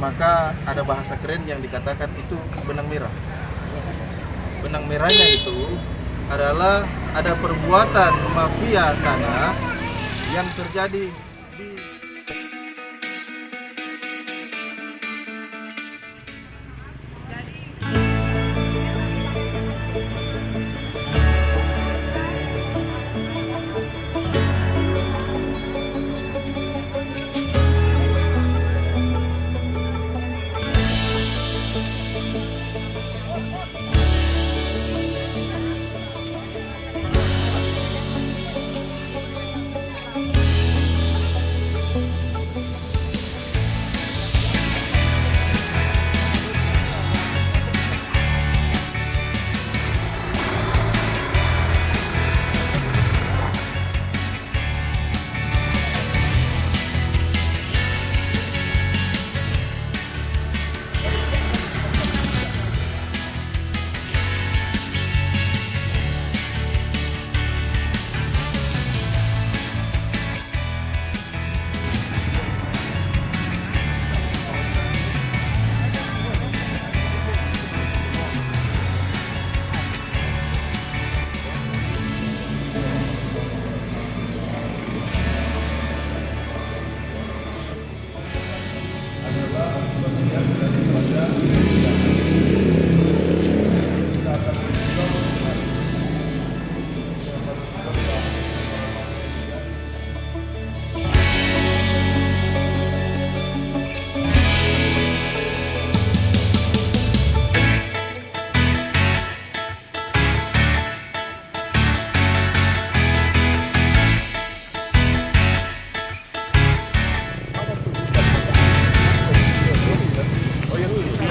maka ada bahasa keren yang dikatakan itu benang merah. Benang merahnya itu adalah ada perbuatan mafia tanah yang terjadi di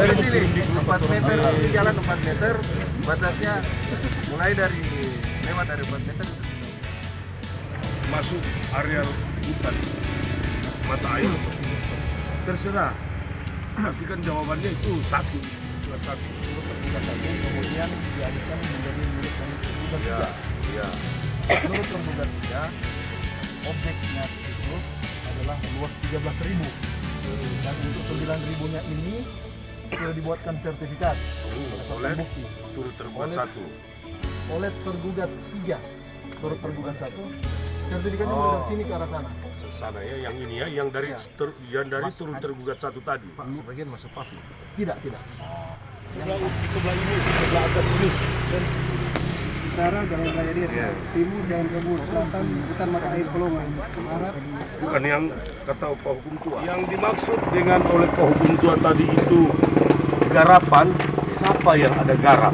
dari sini 4 meter, jalan 4 meter, batasnya mulai dari lewat dari 4 meter masuk area hutan mata air. Terserah, pastikan jawabannya itu satu, bukan satu. kemudian dialihkan menjadi milik yang tergugat. Ya. Menurut tergugat 3, objeknya itu adalah luas 13.000 dan untuk 9.000-nya ini sudah dibuatkan sertifikat atau Oleh bukti turut tergugat satu. oleh tergugat 3, turut tergugat 1. Sertifikatnya mulai dari sini ke arah sana. Sana ya, yang ini ya, yang dari Ya. yang dari turut tergugat satu tadi. Sebagian masuk PAVI. Tidak. Sebelah ini, sebelah atas ini. Utara Jalan Raya Desa, timur Jalan Kebun, selatan Hutan Mata Air Pelongan, barat Bukan yang kata Pak Hukum Tua. Yang dimaksud dengan oleh Pak Hukum Tua tadi itu garapan, siapa yang ada garap?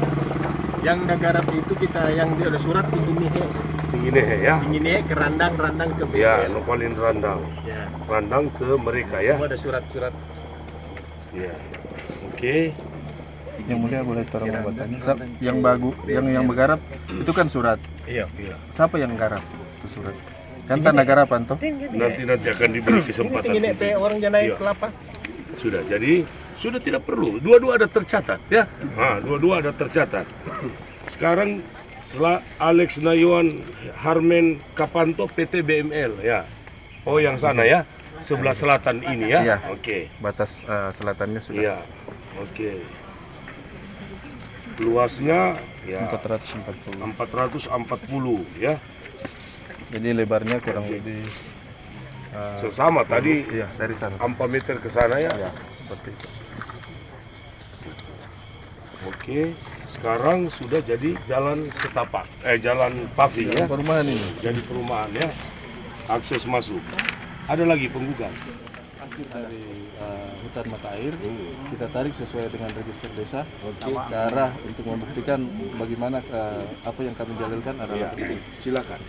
Yang garap itu kita yang ada surat tinggi Ini ya. nih ke randang ke Ya, nopalin randang. Ya. Randang ke mereka ya. Semua ada surat-surat. Ya. Oke. Yang mulia boleh tolong membacakan. Yang yang bergarap itu kan surat. Iya. Siapa yang garap itu surat? Kan tanda garapan toh? Nanti akan diberi kesempatan. Orang janai Iya. kelapa. Sudah. Jadi sudah tidak perlu. Dua-dua ada tercatat ya. Dua-dua ada tercatat. Sekarang setelah Alex Nayuan Harmen Kapanto PT BML ya. Oh yang sana ya. Sebelah selatan ini ya. Iya. Oke. Batas selatannya sudah. Iya. Oke. Luasnya ya 440 ya. Jadi lebarnya kurang lebih Sama tadi iya dari sana. 4 meter ke sana ya. Ya, seperti itu. Oke. Sekarang sudah jadi jalan setapak, jalan PAVI ya. Perumahan ini. Jadi perumahan ya. Akses masuk. Ada lagi penggugat. Akhir dari hutan mata air kita tarik sesuai dengan register desa ke arah untuk membuktikan bagaimana apa yang kami dalilkan adalah Silakan.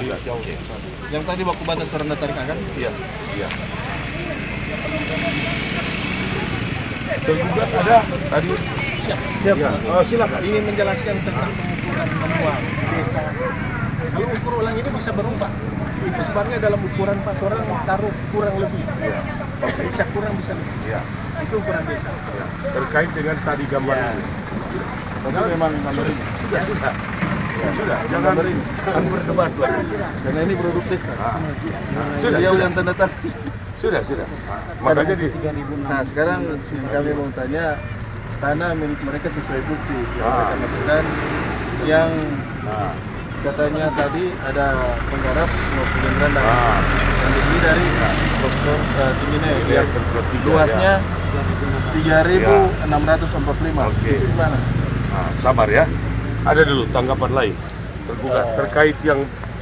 tergugat. Oke. Yang tadi baku batas rendah tarik akan? Iya, iya. Tergugat ada tadi. Siap. Ya. Oh, silakan. Ini menjelaskan tentang pengukuran manual desa. Kalau ukur ulang ini bisa berubah. Itu sebabnya dalam ukuran Pak orang taruh kurang lebih. Iya. Bisa kurang bisa lebih. Iya. Itu ukuran desa. Ya. Terkait dengan tadi gambar Ya. ini. Tapi memang gambar ini. Sudah. Ya, sudah. Jangan berdebat lagi. Karena ini produk desa. Sudah, Beliau sudah. yang tanda tangan. Sudah. Makanya di Nah sekarang yang kami mau tanya tanah milik mereka sesuai bukti yang mereka lakukan yang katanya tadi ada penggarap mau penyanderaan dan lebih dari tingginya yang luasnya 3.645. Oke. Itu gimana? Nah, sabar ya. Ada dulu tanggapan lain tergugat terkait yang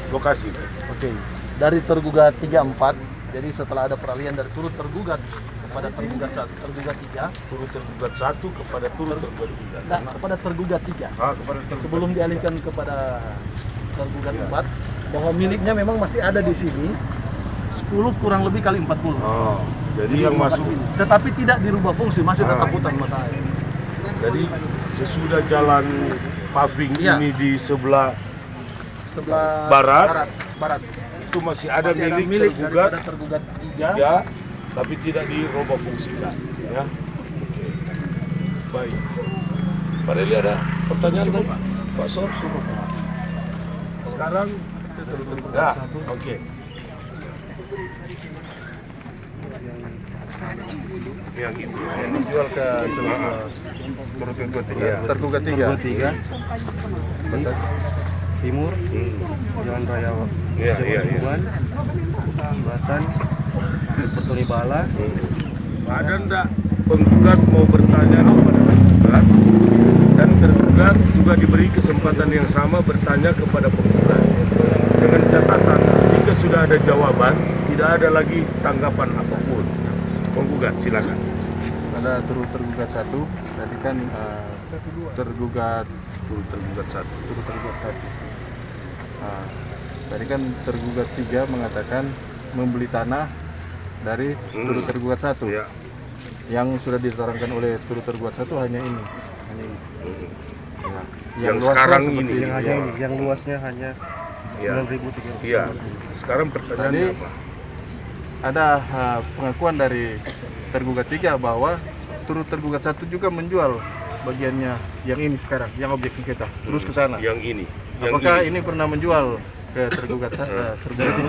lokasi. Oke, dari tergugat 34, jadi setelah ada peralihan dari turut tergugat kepada tergugat 1, tergugat 3, Turut tergugat 1 kepada turut tergugat 3. nah, kepada tergugat 3. Kepada tergugat. Sebelum dialihkan kepada tergugat 4, bahwa miliknya memang masih ada di sini 10 kurang lebih kali 40. Oh, jadi yang masuk. Tetapi tidak dirubah fungsi, masih tetap hutan mata air. Jadi sesudah jalan paving Iya. ini di sebelah Sebelah Barat. barat. itu masih ada Masih ada milik milik tergugat daripada tergugat 3. 3, tapi tidak dirubah fungsikan. Ya. Oke. Baik. Pak Reli ada pertanyaan lagi? Pak Sor? Sekarang ya, oke. Yang itu. Jual ke tergugat 3. Timur, Jalan Raya Iya. Selatan, Pertuni Bala. Ada enggak penggugat mau bertanya kepada tergugat dan tergugat juga diberi kesempatan yang sama bertanya kepada penggugat dengan catatan jika sudah ada jawaban tidak ada lagi tanggapan apapun. Penggugat silakan. Ada tergugat 1, tadi kan tergugat 1. Nah, tadi kan tergugat 3 mengatakan membeli tanah dari turut tergugat 1. Ya. Yang sudah diterangkan oleh turut tergugat 1 hanya ini. Ya. Yang luasnya sekarang seperti ini. Ya. Yang luasnya hanya Ya. 9.300. Iya. Sekarang pertanyaannya Tadi apa? ada pengakuan dari tergugat 3 bahwa turut tergugat 1 juga menjual bagiannya yang ini sekarang, yang objek sengketa, terus ke sana. Yang ini. Yang Apakah ini pernah menjual ke tergugat Dari tergugat?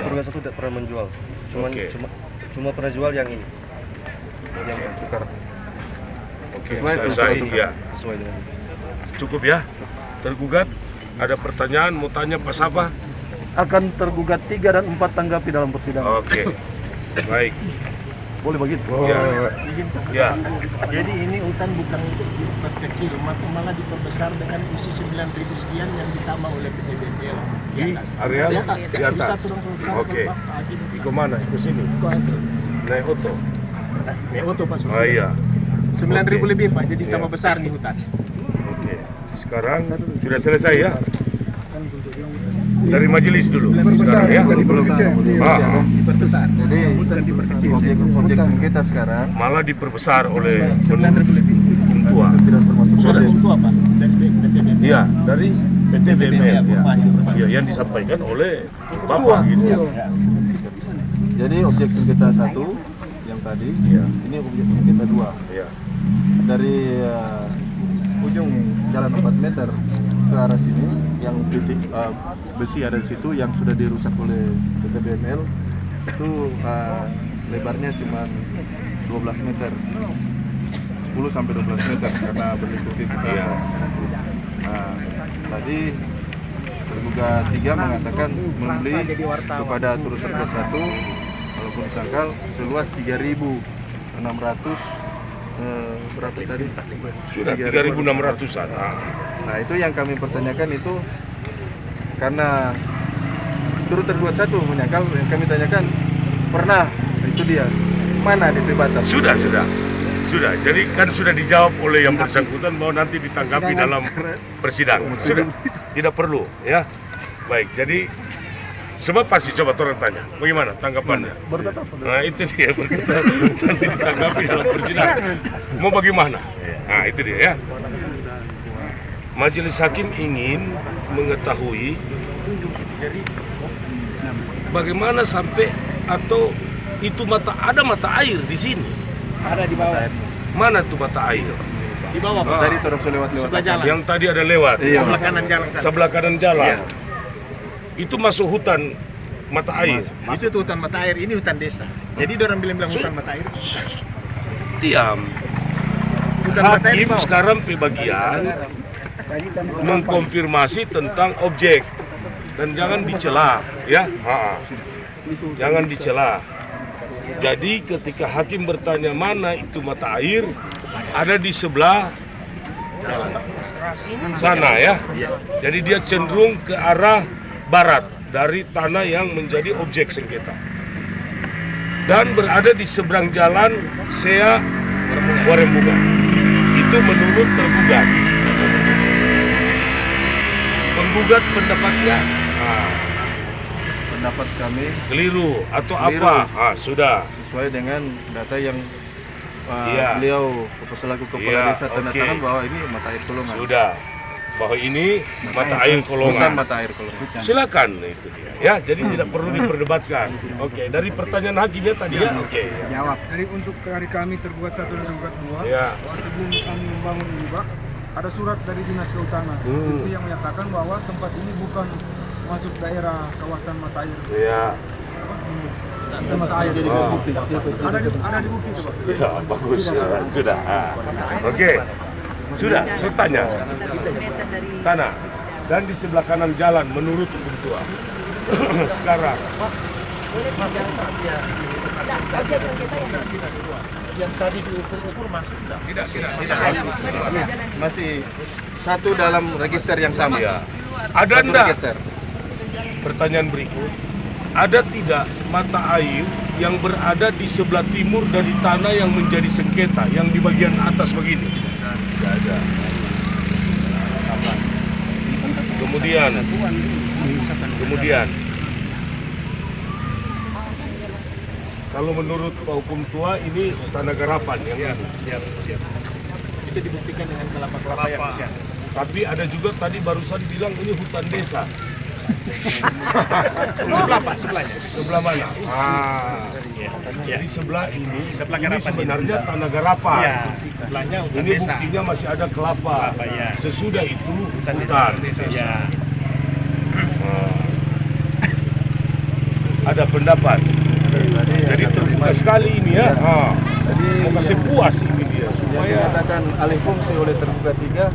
Turut 1 tidak pernah menjual. Oke. Cuma pernah jual yang ini. Yang tukar. Oke, Sesuai selesai. dengan Ya. Sesuai dengan ini. Cukup ya. Tergugat ada pertanyaan mau tanya Pak Sabah? Akan tergugat 3 dan 4 tanggapi dalam persidangan. Oke. Baik. Boleh begitu? Ya. Ya. Jadi ini hutan bukan diperkecil, malah diperbesar dengan isi 9.000 sekian yang ditambah oleh PT BML. Di area di atas. Oke. Ke mana? Ke sini. Naik oto. Auto Pak. Oh iya. 9.000 Oke. lebih Pak, jadi tambah Iya. besar nih hutan. Oke. Sekarang sudah selesai ya. Dari majelis dulu. Sekarang ya. Diperbesar. Jadi objek sengketa sekarang Malah diperbesar oleh 9.000 lebih. pentua. tidak termasuk Sudah. objek. Itu apa? Dari PT BML. Iya, dari PT BML ya. Bapak. Ya, yang disampaikan oleh Bapak gitu. Jadi objek sengketa 1 yang tadi, Iya. ini objek sengketa 2. Ya. Dari ujung jalan 4 meter ke arah sini yang titik besi ada di situ yang sudah dirusak oleh PT BML itu lebarnya cuma 12 meter 10 sampai 12 meter karena berliku-liku ke Iya. atas. Nah, tadi tergugat 3 mengatakan membeli kepada turut tergugat 1 walaupun sangkal seluas 3.600 berapa tadi? Sudah 3.600-an. Nah itu yang kami pertanyakan itu karena turut tergugat 1 menyangkal yang kami tanyakan pernah itu dia mana DP Batam? Sudah. Jadi kan sudah dijawab oleh yang bersangkutan bahwa nanti ditanggapi dalam persidangan. Sudah. Tidak perlu ya. Baik. Jadi Sebab pasti coba orang tanya, bagaimana tanggapannya? Bertetap. Nah itu dia berkata nanti ditanggapi dalam persidangan. Mau bagaimana? Nah itu dia ya. Majelis Hakim ingin mengetahui bagaimana sampai atau itu ada mata air di sini. Ada di bawah. Mana tuh mata air? Di bawah. Ah. Tadi terus lewat Sebelah jalan. Yang tadi ada lewat. Sebelah kanan jalan. Sebelah kanan jalan. Iya. Itu masuk hutan mata air. Itu tuh hutan mata air, ini hutan desa. Jadi orang bilang hutan mata air. Diam. Hutan mata air di Hakim bawah. sekarang bagian mengkonfirmasi tentang objek dan jangan dicela, ya. Jangan dicela. Jadi ketika hakim bertanya mana itu mata air, ada di sebelah sana ya. Jadi dia cenderung ke arah barat dari tanah yang menjadi objek sengketa. Dan berada di seberang jalan Sea Warembungan. Itu menurut tergugat. Penggugat pendapatnya pendapat kami keliru atau Keliru. apa? Sudah. sesuai dengan data yang Iya. beliau selaku kepala Iya, desa tanda oke. tangan bahwa ini mata air kolongan. Sudah. Bahwa ini mata air Bukan kolongan. mata air kolongan. Silakan itu dia. Ya, jadi tidak perlu diperdebatkan. Oke, dari pertanyaan hakimnya tadi ya. Oke. Jawab. Jadi untuk hari kami tergugat 1 dan tergugat 2, Ya. sebelum kami membangun ini Pak, ada surat dari Dinas Kehutanan itu yang menyatakan bahwa tempat ini bukan masuk daerah kawasan mata air. Ya. Mata air. Jadi Oh. bukti. Ada di bukti itu Pak. Ya, bagus. Sudah. Oke. Sudah, saya tanya. Sana. Dan di sebelah kanan jalan menurut hukum tua. Sekarang. Yang tadi diukur-ukur masuk enggak? Tidak. Masih satu dalam register yang sama. Ya. Ada Satu enggak? register. Pertanyaan berikut. Ada tidak mata air yang berada di sebelah timur dari tanah yang menjadi sengketa, yang di bagian atas begini? Tidak ada. Kemudian, kalau menurut Pak Hukum Tua ini tanah garapan yang ini. Itu dibuktikan dengan kelapa-kelapa yang di sana. Tapi ada juga tadi barusan bilang ini hutan desa. Sebelah Pak, sebelahnya. Sebelah mana? Jadi sebelah ini, Sebelah ini garapan sebenarnya ini. tanah garapan. Ya, sebelahnya hutan Ini desa. buktinya masih ada kelapa. Kelapa, ya. Sesudah itu Hutan hutan. desa. Ya. Ada pendapat. Jadi terbuka sekali ini ya. Tadi Mau kasih puas ini dia yang supaya. dikatakan alih fungsi oleh tergugat 3,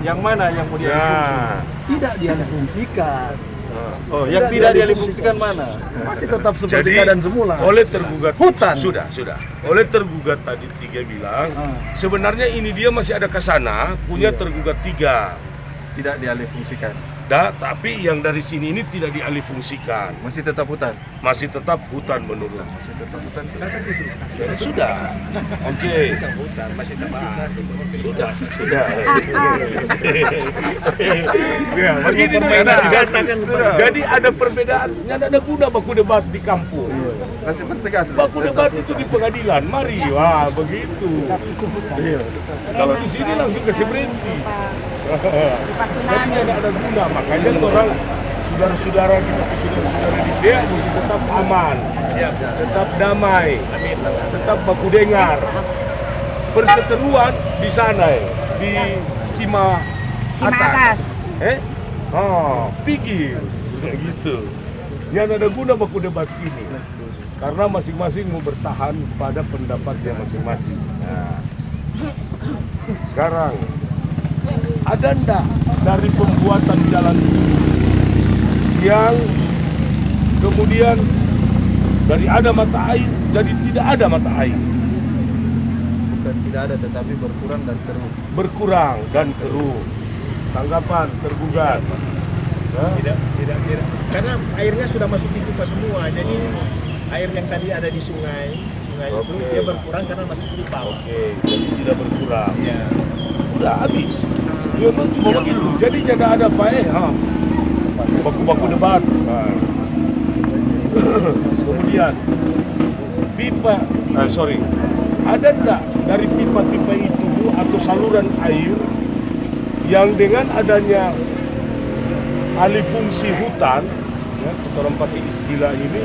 yang mana yang mau dialih fungsi? Ya. Tidak dialihfungsikan. Oh, yang tidak dialih fungsikan mana? Masih tetap seperti Jadi keadaan semula. oleh tergugat Hutan. sudah. Oleh tergugat tadi 3 bilang sebenarnya ini dia masih ada ke sana punya tergugat 3. Tidak dialih fungsikan. Tapi yang dari sini ini tidak dialih fungsikan. Masih tetap hutan. Masih tetap hutan menurut. Masih tetap hutan. Ya, sudah. Oke. Hutan masih tebal. Sudah. Ya, begini jadi ada perbedaan. Tidak ada guna baku debat di kampung. Masih bertegas. Baku debat itu di pengadilan. Mari, wah begitu. Iya. Kalau di sini langsung kasih berhenti. Jadi tidak ada guna. Makanya orang saudara-saudara kita, saudara-saudara di SEA mesti tetap aman, tetap damai, tetap baku dengar. Perseteruan di sana, di Kima atas. Pinggir, gitu. Yang ada guna baku debat sini, karena masing-masing mau bertahan pada pendapatnya masing-masing. Nah, sekarang ada ndak dari pembuatan jalan yang kemudian dari ada mata air jadi tidak ada mata air? Bukan tidak ada, tetapi berkurang dan keruh. Berkurang dan keruh. Tanggapan tergugat? Tidak. Karena airnya sudah masuk di pipa semua. Jadi air yang tadi ada di sungai itu Oke. dia berkurang karena masuk di pipa. Oke, jadi tidak berkurang. Ya. Udah habis. Ya cuma begitu. Jadi jangan ada apa baku-baku debat. Kemudian pipa, ada enggak dari pipa-pipa itu atau saluran air yang dengan adanya alih fungsi hutan, ya, kita orang pakai istilah ini,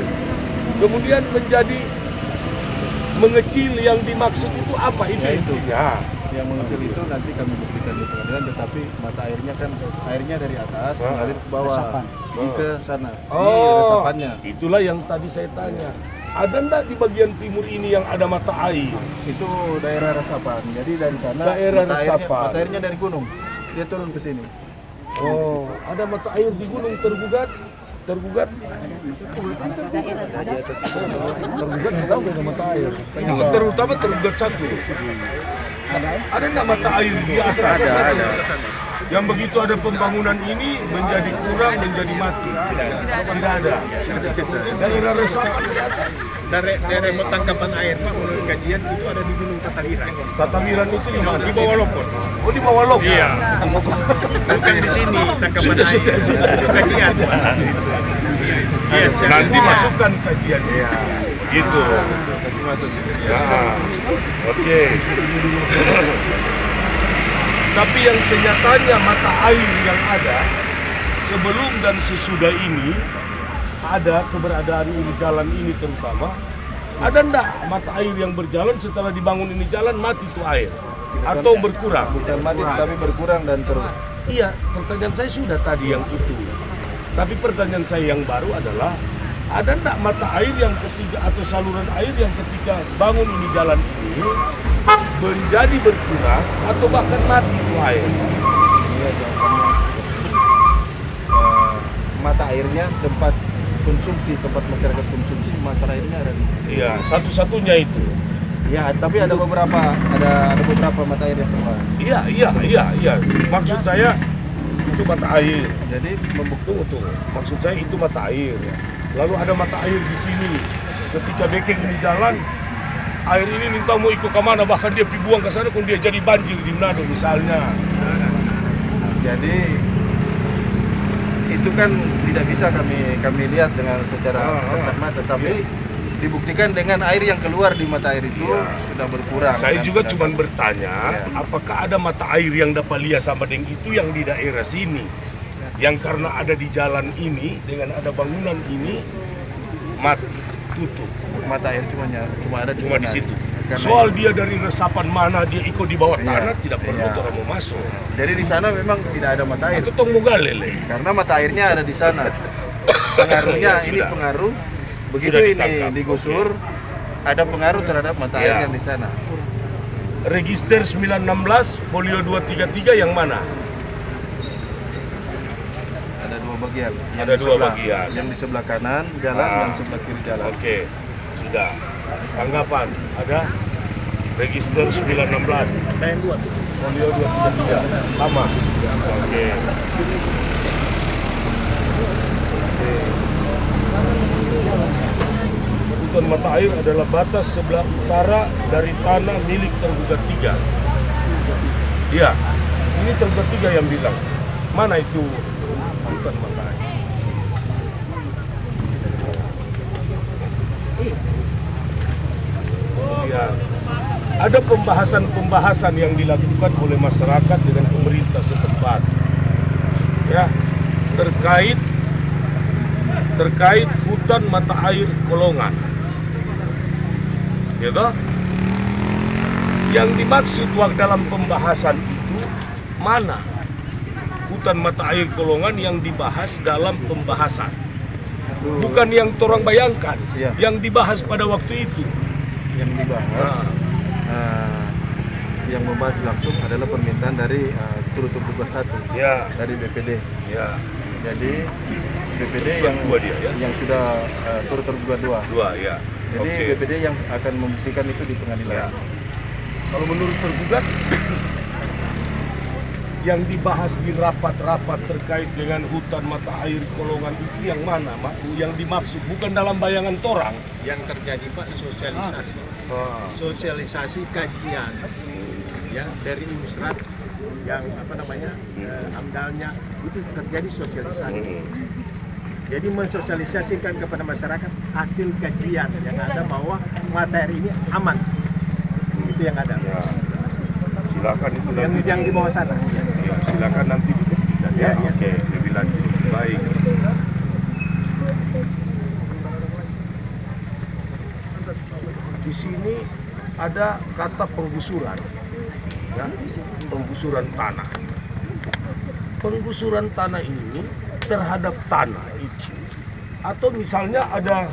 kemudian menjadi mengecil, yang dimaksud itu apa itu Ya, itu. intinya? Yang mengecil itu nanti kami buktikan di pengadilan, tetapi mata airnya kan airnya dari atas mengalir ke bawah, ke sana. Ini resapannya. Itulah yang tadi saya tanya. Ada enggak di bagian timur ini yang ada mata air? Itu daerah resapan. Jadi dari sana Daerah mata airnya, resapan. mata airnya dari gunung. Dia turun ke sini. Oh, ada mata air di gunung tergugat? Tergugat bisa ada mata air. Itu terutama tergugat satu. Ada enggak mata air di atas? Ada. Yang begitu ada pembangunan ini menjadi kurang, menjadi mati. Tidak ada. Daerah resapan di atas. Daerah tangkapan air Pak, menurut kajian itu ada di Gunung Tatawiran. Tatawiran itu di mana? Di bawah Lokon. Oh, di bawah Lok. Iya. Bukan di sini tangkapan air. Sudah. Itu kajian. Iya, Nanti masukkan kajiannya. Gitu. Kasih masuk. Nah, oke. Tapi yang senyatanya mata air yang ada sebelum dan sesudah ini, ada keberadaan ini, jalan ini terutama, ada enggak mata air yang berjalan setelah dibangun ini jalan mati itu air atau berkurang? Bukan mati, tapi berkurang dan terus. Iya, pertanyaan saya sudah tadi yang itu. Tapi pertanyaan saya yang baru adalah, ada enggak mata air yang ketiga atau saluran air yang ketika bangun ini jalan ini menjadi berkurang atau bahkan mati itu air? Iya, jawabannya. Mata airnya tempat konsumsi, tempat masyarakat konsumsi, mata airnya ada di sini. Iya, satu-satunya itu. Ya, tapi ada beberapa mata air yang keluar. Iya. Maksud saya itu mata air. Jadi Tunggu. Maksud saya itu mata air. Lalu ada mata air di sini. Ketika Bekeng ini jalan, air ini minta mau ikut ke mana, bahkan dia pergi buang ke sana, kalau dia jadi banjir di Manado misalnya. jadi itu kan tidak bisa kami lihat dengan secara kasat mata, tapi dibuktikan dengan air yang keluar di mata air itu sudah berkurang. Saya dan juga sudah- cuma bertanya, apakah ada mata air yang dapat lihat sama dengan itu yang di daerah sini? Yang karena ada di jalan ini, dengan ada bangunan ini, mati, tutup. mata air cuma ada Cuma di sana. situ. Karena Soal dia dari resapan mana, dia ikut di bawah tanah, tidak perlu Iya. orang mau masuk. Jadi di sana memang tidak ada mata air Itu tong mau galele. karena mata airnya ada di sana. Pengaruhnya Ya, ini sudah. pengaruh begitu Sudah ini ditangkap. digusur ada pengaruh terhadap mata air Ya. yang di sana. Register 916, folio 233 yang mana? Ada dua bagian. Ada di dua sebelah- bagian. Yang di sebelah kanan jalan, yang sebelah kiri jalan. Oke, sudah. Tanggapan ada register 916, Saya yang dua tuh. folio 233 sama. Oke. Kebutuhan mata air adalah batas sebelah utara dari tanah milik tergugat 3. Iya, ini tergugat 3 yang bilang. Mana itu kebutuhan mata air? Kemudian ada pembahasan-pembahasan yang dilakukan oleh masyarakat dengan pemerintah setempat, ya, terkait hutan mata air Kolongan, gitu. Yang dimaksud dalam pembahasan itu mana hutan mata air Kolongan yang dibahas dalam pembahasan, bukan yang orang bayangkan, Iya. yang dibahas pada waktu itu. Yang dibahas, yang membahas langsung adalah permintaan dari turut tergugat 1 Ya, dari BPD. ya, Jadi BPD Turut yang dua dia, ya? yang sudah turut tergugat 2. 2 ya. Jadi Oke. BPD yang akan membuktikan itu di pengadilan. Ya. Kalau menurut tergugat, yang dibahas di rapat-rapat terkait dengan hutan mata air Kolongan itu yang mana, Mak? Yang dimaksud bukan dalam bayangan torang. Yang terjadi Pak sosialisasi. Sosialisasi kajian ya dari Musrat yang amdalnya itu terjadi sosialisasi. Jadi mensosialisasikan kepada masyarakat hasil kajian yang ada bahwa mata air ini aman. Itu yang ada. Ya. Silakan itu nanti. Yang di bawah sana. Ya, silakan nanti dibuktikan ya. Ya. Oke, lebih lanjut. Baik. Di sini ada kata penggusuran, ya, penggusuran tanah. Penggusuran tanah ini terhadap tanah itu, atau misalnya ada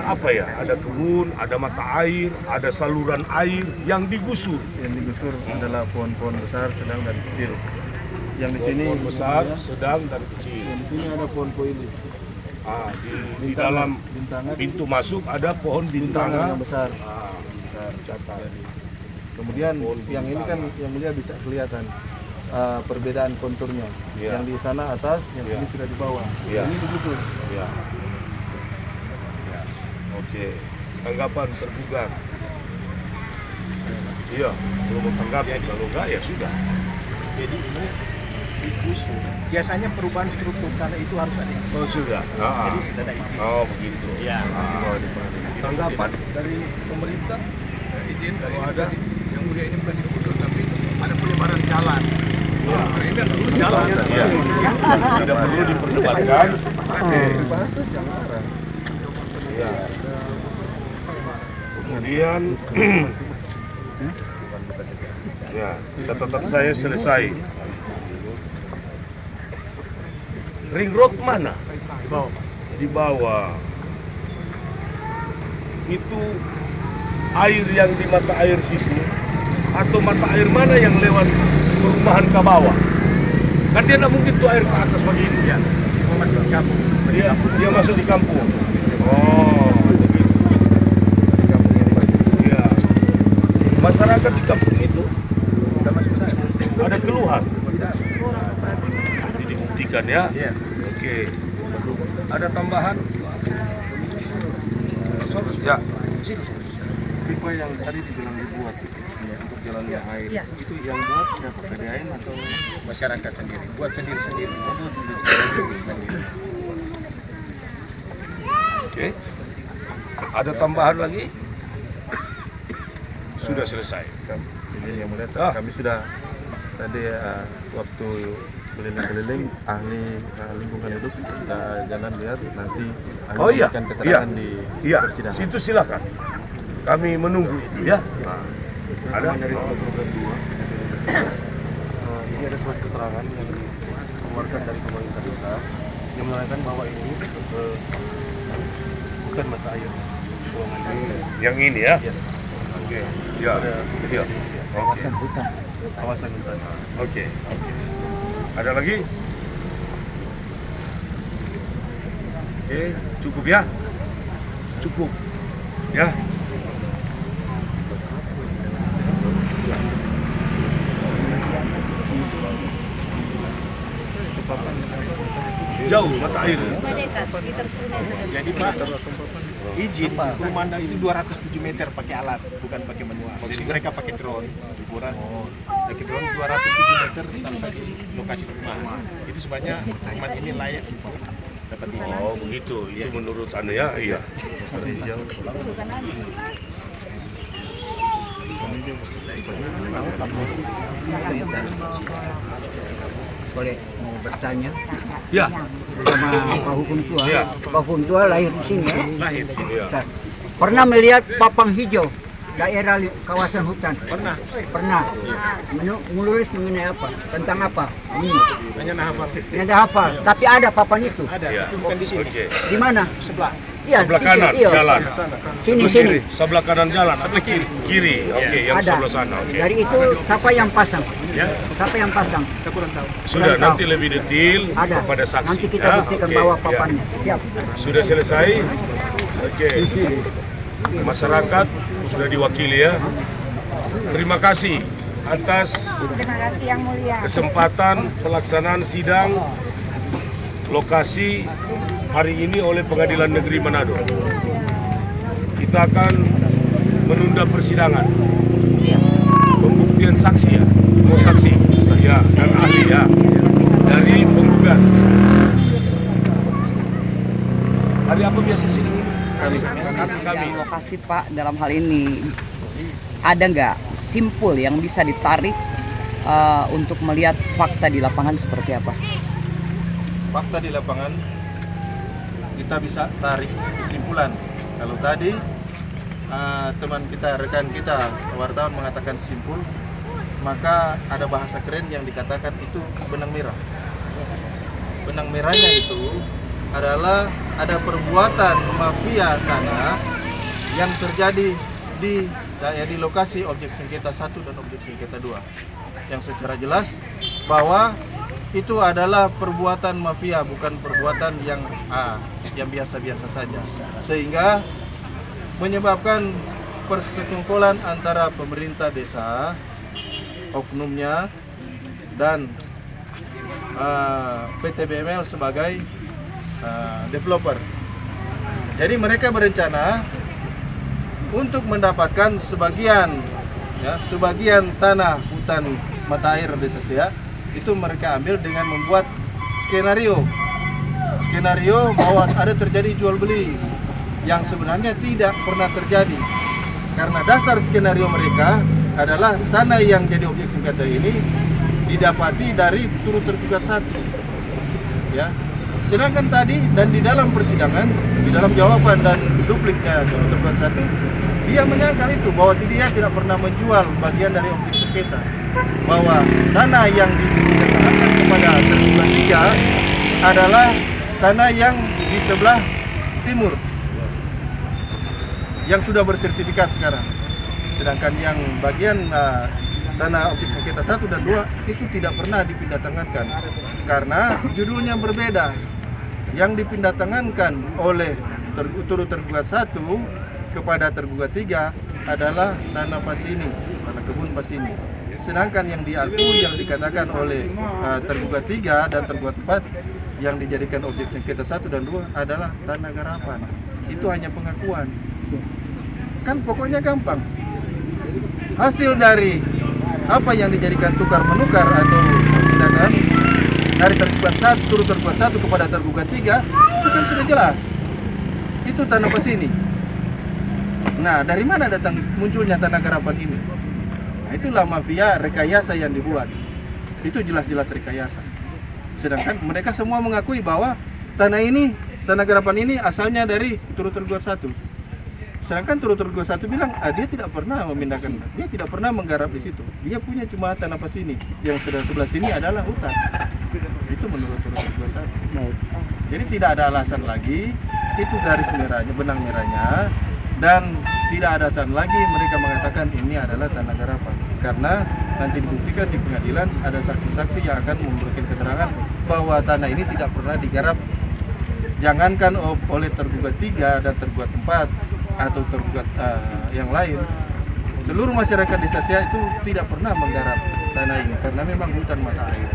apa ya? Ada kebun, ada mata air, ada saluran air yang digusur. Yang digusur adalah pohon-pohon besar, sedang dan kecil. Yang di sini Pohon besar, sedang dan kecil. di sini ada pohon koili. Di dalam Bintangan, pintu masuk ada pohon bintangan yang bintanga. besar. Besar, catat. Kemudian Pohon yang ini kan yang mulia bisa kelihatan perbedaan konturnya. Iya. Yang di sana atas, yang Iya. ini sudah di bawah. Iya. Ini digusur. Ya. Ya. Oke. Tanggapan tergugat. Iya, belum menanggapi. Kalau enggak ya sudah. Jadi ini digusur. Biasanya perubahan struktur tanah itu harus ada. Oh sudah. Jadi sudah ada izin. Oh begitu. Ya. Tanggapan dari pemerintah izin kalau ada yang mulia ini bukan digusur tapi ada pelebaran jalan. Ya. Ini jalan. Ya. Tidak perlu diperdebatkan. Bahasa jangan. Ya. Kemudian ya, catatan saya selesai. Ring road mana? Di bawah. Itu air yang di mata air situ atau mata air mana yang lewat perumahan ke bawah? Kan dia nggak mungkin tuh air ke atas begini ya. Mau masuk ke kampung. Dia masuk di kampung. Oh, begitu. Di kampung yang baik. Iya. Masyarakat di kampung itu Sudah masuk sana. ada keluhan. Jadi dibuktikan ya. Iya. Oke. Ada tambahan? Ya. Pipa yang tadi dibilang dibuat untuk jalannya air. Itu yang buat siapa? PDAM atau Masyarakat sendiri. Buat sendiri-sendiri. Oke. Ada tambahan lagi? Sudah selesai. Ini yang mulia, kami sudah tadi waktu keliling-keliling ahli lingkungan hidup kita jalan lihat nanti ahli Oh iya. memberikan keterangan di Iya. persidangan. Situ silakan. Kami menunggu itu ya. Ada? Dari program 2 ini ada surat keterangan yang dikeluarkan dari pemerintah desa yang menerangkan bahwa ini bukan mata air buangan air. Yang ini ya. Ya. Oke. Ya. Ya. Oke. Kawasan hutan. Oke. Ada lagi? Oke, cukup ya? Cukup. Ya. Jauh mata air. Jadi Pak, izin pemandangan itu 207 meter pakai alat, bukan pakai manual. Jadi mereka pakai drone, liburan, pakai drone 207 meter sampai di lokasi perumahan. Itu sebabnya rumah ini layak untuk dapat izin. Oh begitu, itu menurut Anda ya? Iya. Boleh mau bertanya Ya. sama Pak Hukum Tua. Ya. Pak Hukum Tua lahir di sini ya. Lahir. Iya. Pernah melihat papang hijau daerah kawasan hutan? Pernah. Pernah. Menulis mengenai apa? Tentang apa? Ini. Hanya nah hafal. Ini ada hafal. Tapi ada papan itu. Ada, Ya. tapi bukan di sini. Oke. Di mana? Sebelah. Iya. Sebelah di sini. kanan Iya. jalan. Sini Atau sini. kiri? Sebelah kanan jalan atau kiri? Kiri. Oke, yang Ada. sebelah sana. Oke. Dari itu siapa yang pasang? Ya. Siapa yang pasang? Kita kurang tahu. Sudah Kurang nanti tahu. lebih detail Ada. kepada saksi. Nanti kita ya. buktikan Oke, bawa ya. papannya. Siap. Sudah selesai? Oke. Masyarakat sudah diwakili ya. Terima kasih atas Terima kasih Yang Mulia. kesempatan pelaksanaan sidang lokasi hari ini oleh Pengadilan Negeri Manado. Kita akan menunda persidangan. Pembuktian saksi ya, mau saksi ya dan ahli ya dari penggugat. tentang lokasi Pak dalam hal ini, ada nggak simpul yang bisa ditarik untuk melihat fakta di lapangan seperti apa? Fakta di lapangan kita bisa tarik kesimpulan. Kalau tadi teman kita, rekan kita, wartawan mengatakan simpul, maka ada bahasa keren yang dikatakan itu benang merah. Benang merahnya itu adalah ada perbuatan mafia tanah yang terjadi di lokasi objek sengketa 1 dan objek sengketa 2. Yang secara jelas bahwa itu adalah perbuatan mafia, bukan perbuatan yang biasa-biasa saja. Sehingga menyebabkan persekongkolan antara pemerintah desa, oknumnya, dan PT BML sebagai developer. Jadi mereka berencana untuk mendapatkan sebagian tanah hutan mata air desa Siak, itu mereka ambil dengan membuat skenario bahwa ada terjadi jual beli yang sebenarnya tidak pernah terjadi, karena dasar skenario mereka adalah tanah yang jadi objek sengketa ini didapati dari turut tergugat 1, ya. Sedangkan tadi dan di dalam persidangan, di dalam jawaban dan dupliknya turut tergugat 1, dia menyangkal itu bahwa dia tidak pernah menjual bagian dari objek sengketa, bahwa tanah yang dikatakan kepada tergugat 3 adalah tanah yang di sebelah timur yang sudah bersertifikat sekarang. Sedangkan yang bagian tanah objek sengketa 1 dan 2 itu tidak pernah dipindah tangankan karena judulnya berbeda. Yang dipindah tangankan oleh turut tergugat 1 kepada tergugat 3 adalah tanah Pasini, tanah kebun Pasini. Sedangkan yang diakui, yang dikatakan oleh tergugat 3 dan tergugat 4 yang dijadikan objek sengketa 1 dan 2 adalah tanah garapan. Itu hanya pengakuan. Kan pokoknya gampang. Hasil dari apa yang dijadikan tukar menukar atau tindakan dari tergugat 1, turut tergugat 1 kepada tergugat 3 itu kan sudah jelas. Itu tanah Pasini. Nah, dari mana datang munculnya tanah garapan ini? Nah, itulah mafia rekayasa yang dibuat. Itu jelas-jelas rekayasa. Sedangkan mereka semua mengakui bahwa tanah garapan ini asalnya dari turut tergugat 1. Sedangkan turut tergugat 1 bilang, dia tidak pernah memindahkan, dia tidak pernah menggarap di situ. Dia punya cuma tanah Pasini, yang sebelah sini adalah hutan. Itu menurut turut tergugat 1. Jadi tidak ada alasan lagi, itu garis merahnya, benang merahnya, dan tidak ada alasan lagi mereka mengatakan ini adalah tanah garapan. Karena nanti dibuktikan di pengadilan ada saksi-saksi yang akan memberikan keterangan bahwa tanah ini tidak pernah digarap. Jangankan oleh tergugat 3 dan tergugat 4 atau tergugat yang lain, seluruh masyarakat desa Siak itu tidak pernah menggarap tanah ini karena memang hutan mata air.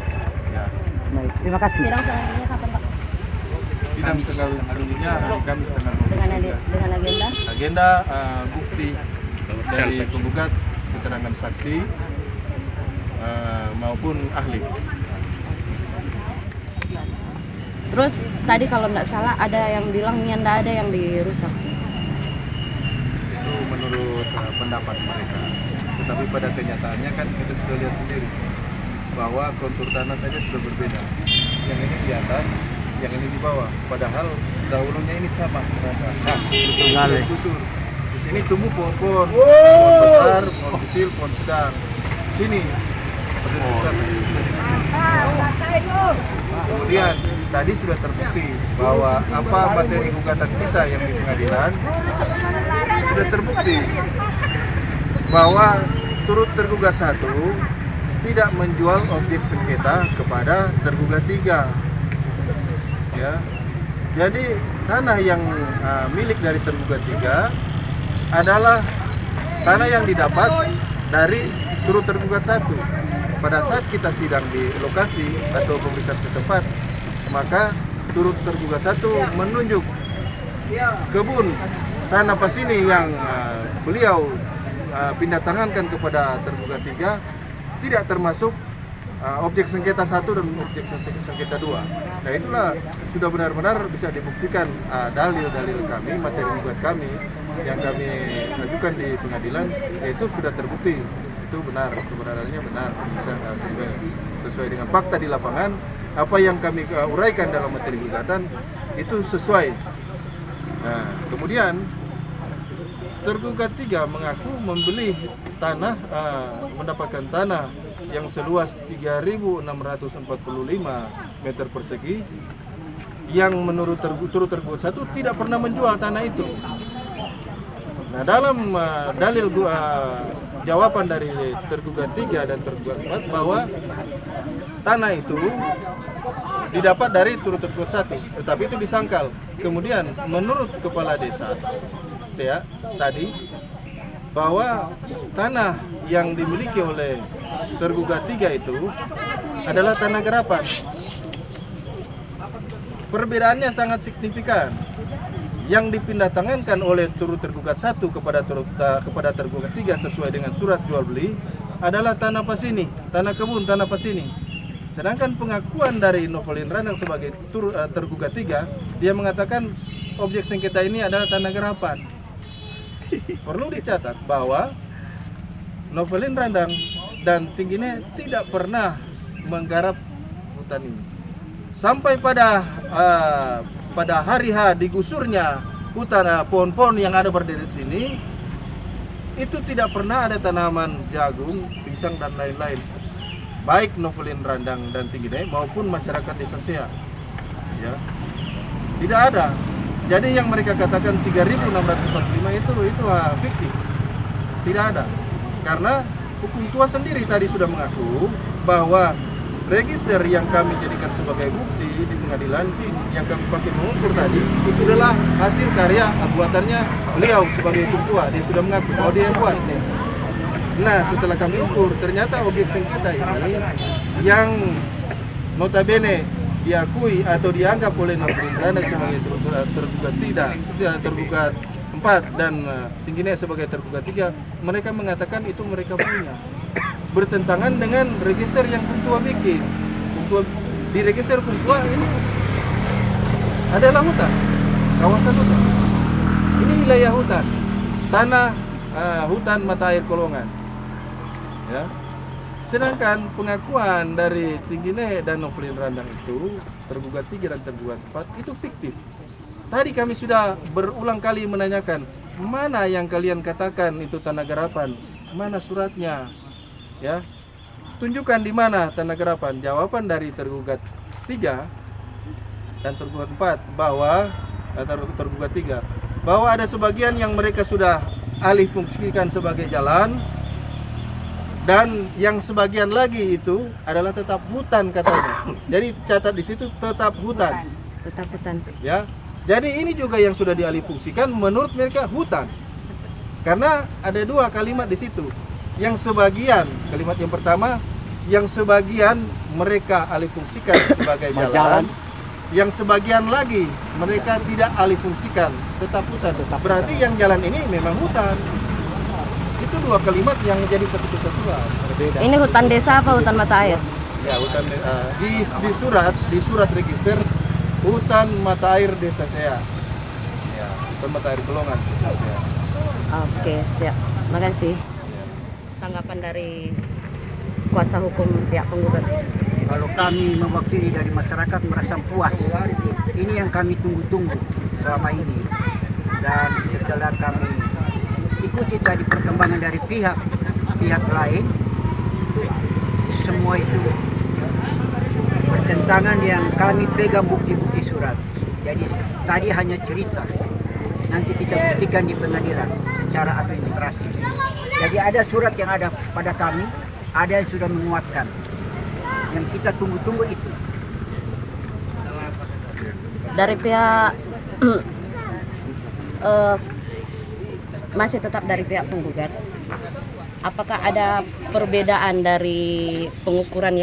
Ya. Baik, terima kasih. Sidang selanjutnya kapan Pak? Sidang selanjutnya hari Kamis tanggal 23. Dengan agenda? Agenda bukti dari penggugat, keterangan saksi maupun ahli. Terus tadi kalau nggak salah ada yang bilang nyanda ada yang dirusak. Itu menurut pendapat mereka. Tetapi pada kenyataannya kan kita sudah lihat sendiri bahwa kontur tanah saja sudah berbeda. Yang ini di atas, yang ini di bawah. Padahal dahulunya ini sama. Gusur. Di sini tumbuh pohon-pohon, pohon besar, pohon kecil, pohon sedang. Sini besar sudah digusur. Kemudian tadi sudah terbukti bahwa apa materi gugatan kita yang di pengadilan sudah terbukti bahwa turut tergugat 1 tidak menjual objek sengketa kepada tergugat 3. Ya. Jadi tanah yang milik dari tergugat 3 adalah tanah yang didapat dari turut tergugat 1. Pada saat kita sidang di lokasi atau pemeriksaan setempat, maka turut tergugat 1 menunjuk kebun tanah Pasini yang beliau pindah tangankan kepada tergugat 3 tidak termasuk objek sengketa 1 dan objek sengketa 2. Nah, itulah sudah benar-benar bisa dibuktikan dalil-dalil kami, materi gugat kami yang kami ajukan di pengadilan itu sudah terbukti, itu benar, kebenarannya benar, bisa sesuai dengan fakta di lapangan. Apa yang kami uraikan dalam materi gugatan itu sesuai. Nah, kemudian tergugat 3 mengaku membeli tanah, mendapatkan tanah yang seluas 3.645 meter persegi yang menurut tergugat 1 tidak pernah menjual tanah itu. Nah, dalam dalil jawaban dari tergugat 3 dan tergugat 4 bahwa tanah itu didapat dari tergugat 1, tetapi itu disangkal. Kemudian menurut kepala desa saya tadi bahwa tanah yang dimiliki oleh tergugat 3 itu adalah tanah garapan. Perbedaannya sangat signifikan. Yang dipindah tangankan oleh tergugat 1 kepada tergugat 3 sesuai dengan surat jual beli adalah tanah pasini, tanah kebun, tanah pasini. Sedangkan pengakuan dari Novelin Randang sebagai tergugat 3, dia mengatakan objek sengketa ini adalah tanah garapan. Perlu dicatat bahwa Novelin Randang dan Tinggine tidak pernah menggarap hutan ini. Sampai pada hari H digusurnya hutan pohon-pohon yang ada berdiri di sini, itu tidak pernah ada tanaman jagung, pisang dan lain-lain. Baik Novelin Randang dan Tinggine maupun masyarakat desa Sea. Ya. Tidak ada. Jadi yang mereka katakan 3.645 itu fiktif. Tidak ada. Karena hukum tua sendiri tadi sudah mengaku bahwa register yang kami jadikan sebagai bukti di pengadilan yang kami pakai mengukur tadi itu adalah hasil karya buatannya beliau sebagai hukum tua. Dia sudah mengaku bahwa dia yang buat. Nah, setelah kami ukur, ternyata objek sengketa ini yang notabene diakui atau dianggap oleh Novelin Randang sebagai tergugat 4 dan Tinggine sebagai tergugat 3, mereka mengatakan itu mereka punya. Bertentangan dengan register yang hukum tua bikin. Di register hukum tua ini adalah hutan, kawasan hutan. Ini wilayah hutan, tanah hutan mata air Kolongan. Ya. Sedangkan pengakuan dari Tinggine dan Novelin Randang itu tergugat 3 dan tergugat 4 itu fiktif. Tadi kami sudah berulang kali menanyakan, mana yang kalian katakan itu tanah garapan? Mana suratnya? Ya. Tunjukkan di mana tanah garapan. Jawaban dari tergugat 3 dan tergugat 4 bahwa tergugat 3 bahwa ada sebagian yang mereka sudah alih fungsikan sebagai jalan, dan yang sebagian lagi itu adalah tetap hutan katanya. Jadi catat di situ tetap hutan. Tetap hutan. Ya. Jadi ini juga yang sudah dialih fungsikan menurut mereka hutan. Karena ada 2 kalimat di situ. Yang sebagian, kalimat yang pertama, yang sebagian mereka alih fungsikan sebagai jalan. Yang sebagian lagi mereka tidak alih fungsikan, tetap hutan. Berarti yang jalan ini memang hutan. Itu 2 kalimat yang menjadi satu kesatuan berbeda. Ini hutan desa apa hutan mata air? Ya, hutan di surat register hutan mata air desa Sea. Ya, hutan mata air Kolongan desa Sea. Oke, siap. Makasih. Tanggapan dari kuasa hukum pihak penggugat. Kalau kami mewakili dari masyarakat merasa puas. Ini yang kami tunggu-tunggu selama ini. Dan setelah kami ikuti tadi perkembangan dari pihak lain, semua itu bertentangan yang kami pegang bukti-bukti surat. Jadi tadi hanya cerita, nanti kita buktikan di pengadilan secara administrasi. Jadi ada surat yang ada pada kami, ada yang sudah menguatkan. Yang kita tunggu-tunggu itu. Dari pihak masih tetap dari pihak penggugat. Apakah ada perbedaan dari pengukuran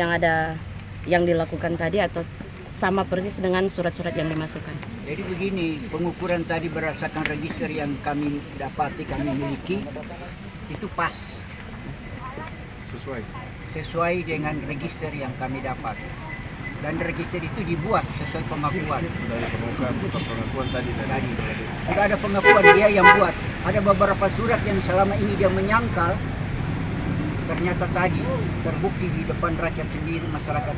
yang dilakukan tadi atau sama persis dengan surat-surat yang dimasukkan? Jadi begini, pengukuran tadi berdasarkan register yang kami dapati, kami miliki, itu pas. Sesuai dengan register yang kami dapat. Dan register itu dibuat sesuai pengakuan. Dari pengakuan tadi. Sudah ada pengakuan dia yang buat. Ada beberapa surat yang selama ini dia menyangkal, ternyata tadi terbukti di depan rakyat sendiri, masyarakat